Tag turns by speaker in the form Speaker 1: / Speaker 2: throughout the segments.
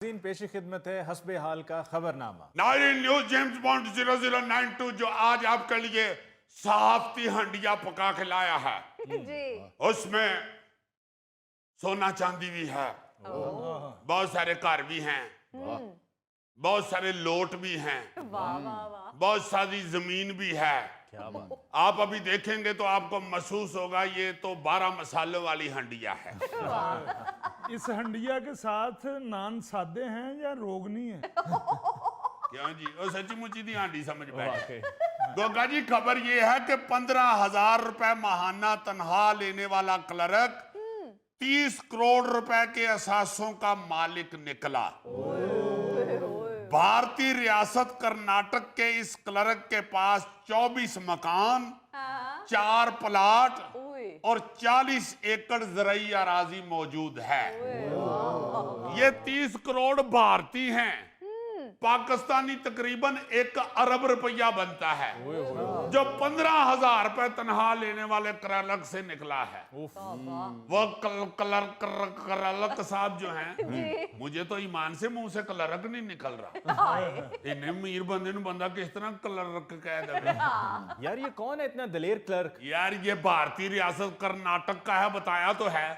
Speaker 1: पेशी खिदमत है हस्बे हाल का खबरनामा।
Speaker 2: नाइन न्यूज जेम्स बॉन्ड 0092 जो आज आपके लिए सहाफती हंडिया पका के लाया है।
Speaker 3: जी।
Speaker 2: उसमें सोना चांदी भी है, बहुत सारे कार भी हैं, बहुत सारे लोट भी हैं,
Speaker 3: वाह वाह वाह।
Speaker 2: बहुत सारी जमीन भी है।
Speaker 1: क्या बात।
Speaker 2: आप अभी देखेंगे तो आपको महसूस होगा ये तो 12 मसालों वाली हंडिया है।
Speaker 4: इस हंडिया के साथ नान सादे हैं या रोगनी है?
Speaker 2: क्यों जी, वो सच्ची मुच्ची दी हांडी समझ बैठे।
Speaker 1: वाकई।
Speaker 2: गोगा जी खबर ये है कि 15,000 रुपए महाना तनख्वाह लेने वाला क्लर्क 30 करोड़ रुपए के असासों का मालिक निकला। भारतीय रियासत कर्नाटक के इस क्लर्क के पास 24 मकान, 4 प्लाट और 40 एकड़ ज़राई अराजी मौजूद है। ये 30 करोड़ भारतीय हैं। पाकिस्तानी तकरीबन 1 अरब रुपया बनता है, जो 15,000 रुपए तनख्वाह लेने वाले क्लर्क से निकला है। वो क्लर्क साहब जो हैं, मुझे तो ईमान से मुंह से क्लर्क नहीं निकल रहा। इन्हें मीर बंदे नु बंदा किस तरह क्लर्क कह दे।
Speaker 1: यार ये कौन है इतना दलेर क्लर्क?
Speaker 2: यार ये भारतीय रियासत कर्नाटक का है, बताया तो है।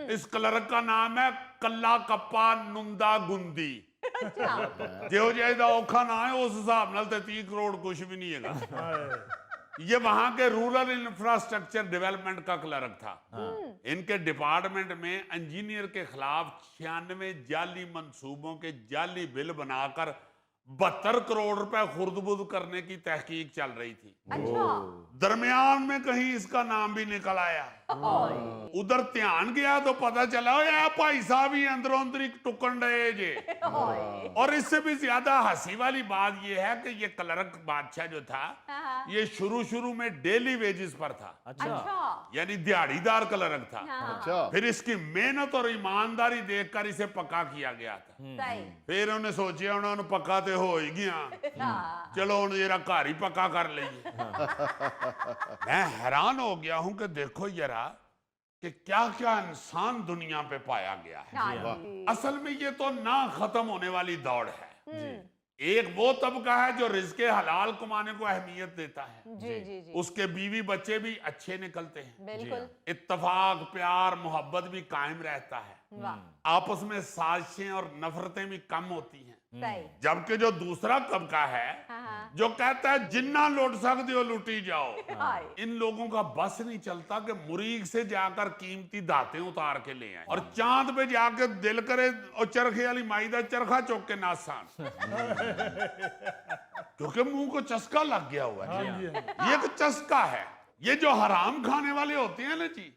Speaker 2: इस क्लर्क का नाम है कल्ला कप्पा नुंदा गुंदी। जो ज्यादा औखा ना है उस हिसाब नाल 30 करोड़ कुछ भी नहीं है। ये वहां के रूरल इंफ्रास्ट्रक्चर डेवलपमेंट का क्लर्क था। इनके डिपार्टमेंट में इंजीनियर के खिलाफ 96 जाली मंसूबों के जाली बिल बनाकर 72 करोड़ रुपए खुर्द-बुर्द करने की तहकीक चल रही थी।
Speaker 3: अच्छा।
Speaker 2: दरमियान में कहीं इसका नाम भी निकल आया। उधर ध्यान गया तो पता चला यार भाई साहब ही अंदरों अंदर ही टुकन रहे जे। और इससे भी ज्यादा हंसी वाली बात यह है कि ये क्लर्क बादशाह जो था, ये शुरू में डेली वेजेस पर था।
Speaker 1: अच्छा।
Speaker 2: यानी दिहाड़ीदार क्लर्क था।
Speaker 3: अच्छा।
Speaker 2: फिर इसकी मेहनत और ईमानदारी देखकर इसे पक्का किया गया था।
Speaker 3: सही।
Speaker 2: फिर उन्हें सोचा उन्होंने पक्का तो हो ही गया, चलो उन्हें जरा घर ही पक्का कर लीजिए। मैं हैरान हो गया हूं कि देखो जरा कि क्या क्या इंसान दुनिया पे पाया गया है। असल में ये तो ना खत्म होने वाली दौड़ है। एक वो तबका है जो रिज़्क़े हलाल कमाने को अहमियत देता है।
Speaker 3: जी जी जी।
Speaker 2: उसके बीवी बच्चे भी अच्छे निकलते हैं,
Speaker 3: बिल्कुल।
Speaker 2: इत्तफाक प्यार मोहब्बत भी कायम रहता है,
Speaker 3: वाह।
Speaker 2: आपस में साजिशें और नफरतें भी कम होती हैं।
Speaker 3: सही।
Speaker 2: जबकि जो दूसरा तबका है जो कहता है जिन्ना लुट सकते हो लुटी जाओ, इन लोगों का बस नहीं चलता कि मुरीख से जाकर कीमती दातें उतार के ले आए और चांद पे जाके दिल करे और चरखे वाली माई दा चरखा चौक के नासान। क्योंकि मुंह को चस्का लग गया हुआ है। ये एक चस्का है। ये जो हराम खाने वाले होते हैं ना जी,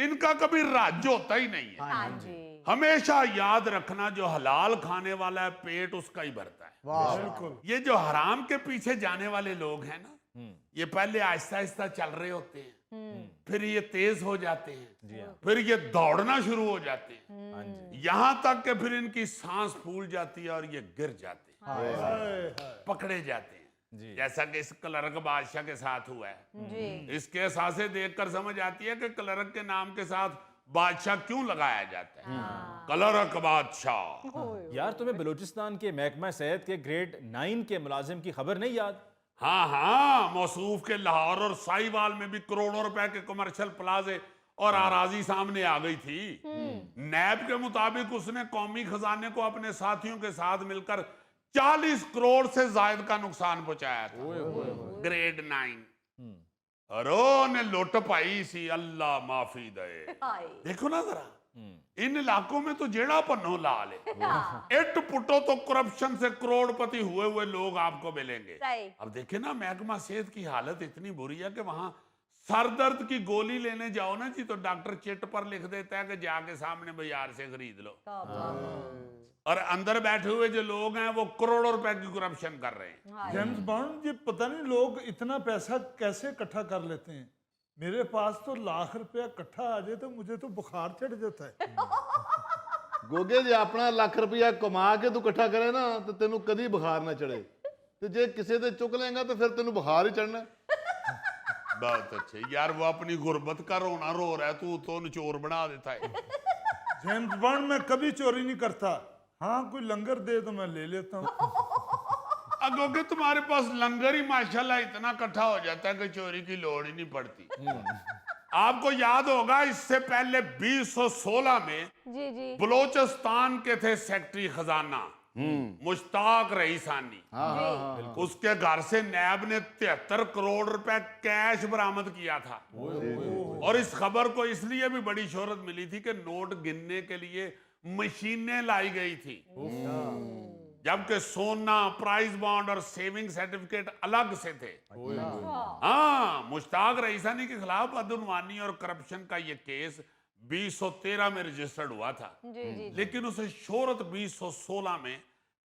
Speaker 2: इनका कभी राज्य होता ही नहीं है।
Speaker 3: हाँ जी।
Speaker 2: हमेशा याद रखना जो हलाल खाने वाला है पेट उसका ही भरता है।
Speaker 4: बिल्कुल।
Speaker 2: ये जो हराम के पीछे जाने वाले लोग हैं ना, ये पहले आहिस्ता आहिस्ता चल रहे होते हैं, फिर ये तेज हो जाते हैं, फिर ये दौड़ना शुरू हो जाते हैं, यहां तक कि फिर इनकी सांस फूल जाती है और ये गिर जाते हैं, पकड़े जाते हैं। जैसा कि इस क्लर्क बादशाह के साथ हुआ है।
Speaker 3: जी।
Speaker 2: इसके एहसासे देखकर समझ आती है कि क्लर्क के नाम के साथ बादशाह क्यों लगाया जाता है। क्लर्क बादशाह।
Speaker 1: यार तुम्हें बलूचिस्तान के महकमा सेहत के ग्रेड 9 के मुलाजिम की खबर नहीं याद?
Speaker 2: हाँ हाँ, मौसूफ के लाहौर और साहिवाल में भी करोड़ों रुपए के कमर्शियल प्लाजे और आराजी सामने आ गई थी। नैब के मुताबिक उसने कौमी खजाने को अपने साथियों के साथ मिलकर 40 करोड़ से ज्यादा का नुकसान पहुंचाया था। ग्रेड 9 अरो ने लुट पाई सी, अल्लाह माफी दे। देखो ना जरा इन इलाकों में तो जेड़ा पन्नो लाल है। इट पुटो तो करप्शन से करोड़पति हुए लोग आपको मिलेंगे। अब देखे ना महकमा सेहत की हालत इतनी बुरी है कि वहां सर दर्द की गोली लेने जाओ ना जी तो डॉक्टर चिट पर लिख देता है कि जाके सामने बाजार से खरीद लो। और अंदर बैठे हुए जो लोग हैं वो करोड़ों रुपए की करप्शन कर रहे हैं।
Speaker 4: जेम्स बॉन्ड जी पता नहीं लोग इतना पैसा कैसे इकट्ठा कर लेते हैं। मेरे पास तो लाख रुपया इकट्ठा आ जाए तो मुझे तो बुखार चढ़ जाता है।
Speaker 5: गोगे जे अपना लाख रुपया कमा के तू इकट्ठा करे ना तो तेनू कदी बुखार ना चढ़े, तो जे किसी से चुक लेगा तो फिर तेनू बुखार ही चढ़ना।
Speaker 2: बहुत अच्छे यार, वो अपनी गुर्बत का रोना रो रहा है, तू तो निचोर बना देता है।
Speaker 4: जेम्स बॉन्ड मैं कभी चोरी नहीं करता, हाँ कोई लंगर दे तो मैं ले लेता हूँ।
Speaker 2: क्योंकि तुम्हारे पास लंगर ही माशाल्लाह इतना इकट्ठा हो जाता है कि चोरी की लोड़ ही नहीं पड़ती। आपको याद होगा इससे पहले 2016 में
Speaker 3: जी जी
Speaker 2: बलोचिस्तान के थे सेक्रेटरी खजाना मुश्ताक रईसानी।
Speaker 3: जी
Speaker 2: उसके घर से नैब ने 73 करोड़ रुपए कैश बरामद किया था। और इस खबर को इसलिए भी बड़ी शोहरत मिली थी कि नोट गिनने के लिए मशीनें लाई गई थी, जबकि सोना, प्राइस बॉन्ड और सेविंग सर्टिफिकेट अलग से थे। हाँ, मुश्ताक रईसानी के खिलाफ बदउनवानी और करप्शन का यह केस 2013 में रजिस्टर्ड हुआ था,
Speaker 3: जी जी
Speaker 2: लेकिन उसे शोहरत 2016 में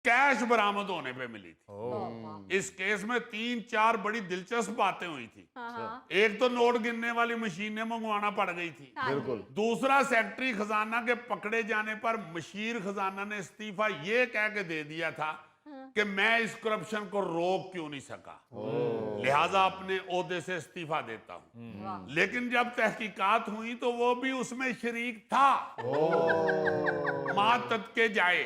Speaker 2: कैश बरामद होने पे मिली थी। इस केस में 3-4 बड़ी दिलचस्प बातें हुई थी।
Speaker 3: हाँ
Speaker 2: एक तो नोट गिनने वाली मशीनें मंगवाना पड़ गई थी।
Speaker 5: बिल्कुल।
Speaker 2: दूसरा, सेक्रेटरी खजाना के पकड़े जाने पर मशीर खजाना ने इस्तीफा ये कह के दे दिया था कि मैं इस करप्शन को रोक क्यों नहीं सका, लिहाजा अपने ओहदे से इस्तीफा देता हूं। लेकिन जब तहकीकात हुई तो वो भी उसमें शरीक था। मां तत्के जाए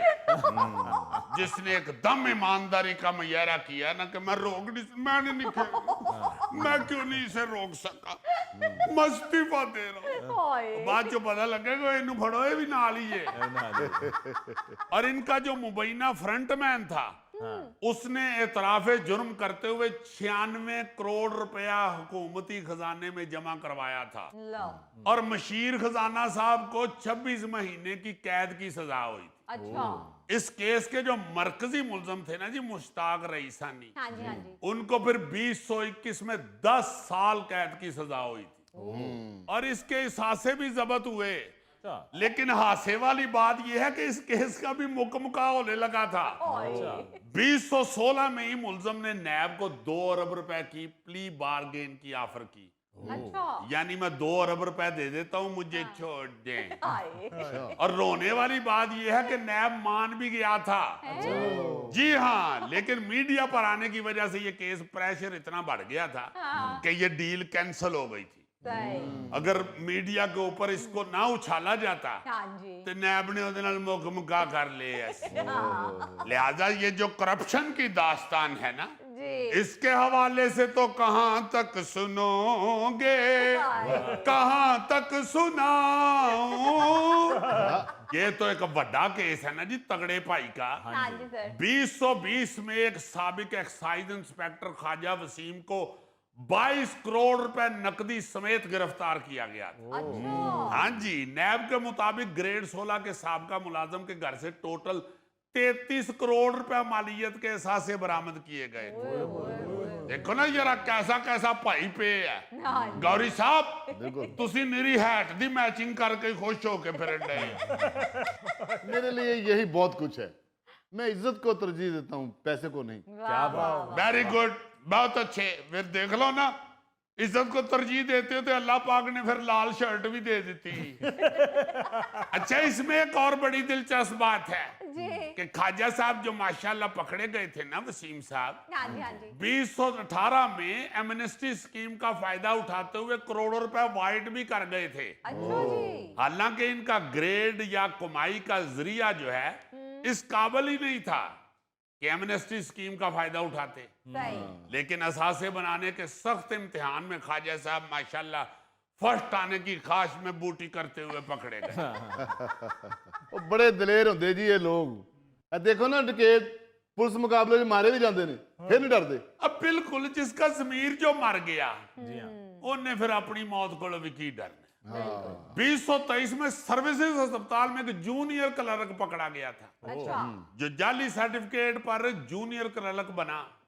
Speaker 2: जिसने एकदम ईमानदारी का मुजाहरा किया ना कि मैं रोक नहीं, मैंने नहीं किया, मैं क्यों नहीं इसे रोक सका, मैं इस्तीफा दे रहा हूं। बाद जो पता लगेगा इन्हों फड़ो ये भी नाल ही है। और इनका जो मुबैना फ्रंटमैन था उसने एतराफे जुर्म करते हुए 96 करोड़ रुपया हुकूमती खजाने में जमा करवाया था।
Speaker 3: लो
Speaker 2: और मशीर खजाना साहब को 26 महीने की कैद की सजा हुई थी।
Speaker 3: अच्छा
Speaker 2: इस केस के जो मरकजी मुलजम थे ना जी, मुश्ताक रईसानी,
Speaker 3: हाँ जी
Speaker 2: उनको फिर 2021 में 10 साल कैद की सजा हुई थी। और इसके हिसासे भी जब्त हुए। लेकिन हासे वाली बात यह है कि इस केस का भी मुकम्मका होने लगा था। 2016 में ही मुलजम ने नैब को 2 अरब रुपए की प्ली बारगेन की ऑफर की।
Speaker 3: अच्छा
Speaker 2: यानी मैं 2 अरब रुपए दे देता हूं, मुझे छोड़ दें।
Speaker 3: आए
Speaker 2: और रोने वाली बात यह है कि नैब मान भी गया था। जी हाँ, लेकिन मीडिया पर आने की वजह से यह केस प्रेशर इतना बढ़ गया था कि यह डील कैंसिल हो गई थी।
Speaker 3: सही
Speaker 2: अगर मीडिया के ऊपर इसको ना उछाला जाता
Speaker 3: हाँ जी
Speaker 2: तो नैब ने ਉਹਦੇ ਨਾਲ मुकम्मका कर ले ऐसे। लिहाजा ये जो करप्शन की दास्तान है ना,
Speaker 3: जी
Speaker 2: इसके हवाले से तो कहां तक सुनोगे, कहां तक सुनाऊं। ये तो एक बड़ा केस है ना जी, तगड़े भाई का।
Speaker 3: हाँ जी सर
Speaker 2: 2020 में एक साबिक एक्साइज इंस्पेक्टर ख्वाजा वसीम को 22 करोड़ रुपए नकदी समेत गिरफ्तार किया गया था।
Speaker 3: अच्छा
Speaker 2: हाँ जी, नैब के मुताबिक ग्रेड 16 के साबका मुलाजम के घर से टोटल 33 करोड़ रुपए मालियत के एहसासे बरामद किए गए थे। देखो ना जरा कैसा कैसा भाई पे है।
Speaker 3: हाँ जी
Speaker 2: गौरी साहब तुसी मेरी हैट दी मैचिंग करके ही खुश होके फिर
Speaker 5: मेरे लिए यही बहुत कुछ है। मैं इज्जत को तरजीह देता हूँ, पैसे को नहीं।
Speaker 3: क्या बात
Speaker 2: वेरी गुड, बहुत अच्छे। फिर देख लो ना, इज्जत को तरजीह देते हो तो अल्लाह पाक ने फिर लाल शर्ट भी दे दी। अच्छा, इसमें एक और बड़ी दिलचस्प बात है
Speaker 3: जी
Speaker 2: कि ख्वाजा साहब जो माशाल्लाह पकड़े गए थे ना, वसीम साहब,
Speaker 3: हाँ जी
Speaker 2: 2018 में एमनेस्टी स्कीम का फायदा उठाते हुए करोड़ों रुपए वाइट भी कर गए थे।
Speaker 3: अच्छा जी
Speaker 2: हालांकि इनका ग्रेड या कमाई का जरिया जो है इस काबिल ही नहीं था कि एमनेस्टी स्कीम का फायदा उठाते।
Speaker 3: सही
Speaker 2: लेकिन असासे बनाने के सख्त इम्तिहान में ख्वाजा साहब माशाल्लाह फर्स्ट आने की ख्वाहिश में बूटी करते हुए पकड़े गए।
Speaker 5: ਉਹ ਬੜੇ ਦਲੇਰ ਹੁੰਦੇ ਜੀ ਇਹ ਲੋग। ਇਹ ਦੇਖੋ ਨਾ ਡਕੈਤ ਪੁਲਿਸ ਮੁਕਾਬਲੇ 'ਚ ਮਾਰੇ ਵੀ ਜਾਂਦੇ ਨੇ, ਫਿਰ ਨਹੀਂ ਡਰਦੇ।
Speaker 2: अब बिल्कुल जिसका जमीर जो मर गया उन्हें फिर अपनी मौत को भी की डरने। 2023 में सर्विसेज अस्पताल में एक जूनियर क्लर्क पकड़ा गया था
Speaker 3: अच्छा
Speaker 2: जो जाली सर्टिफिकेट पर जूनियर क्लर्क बना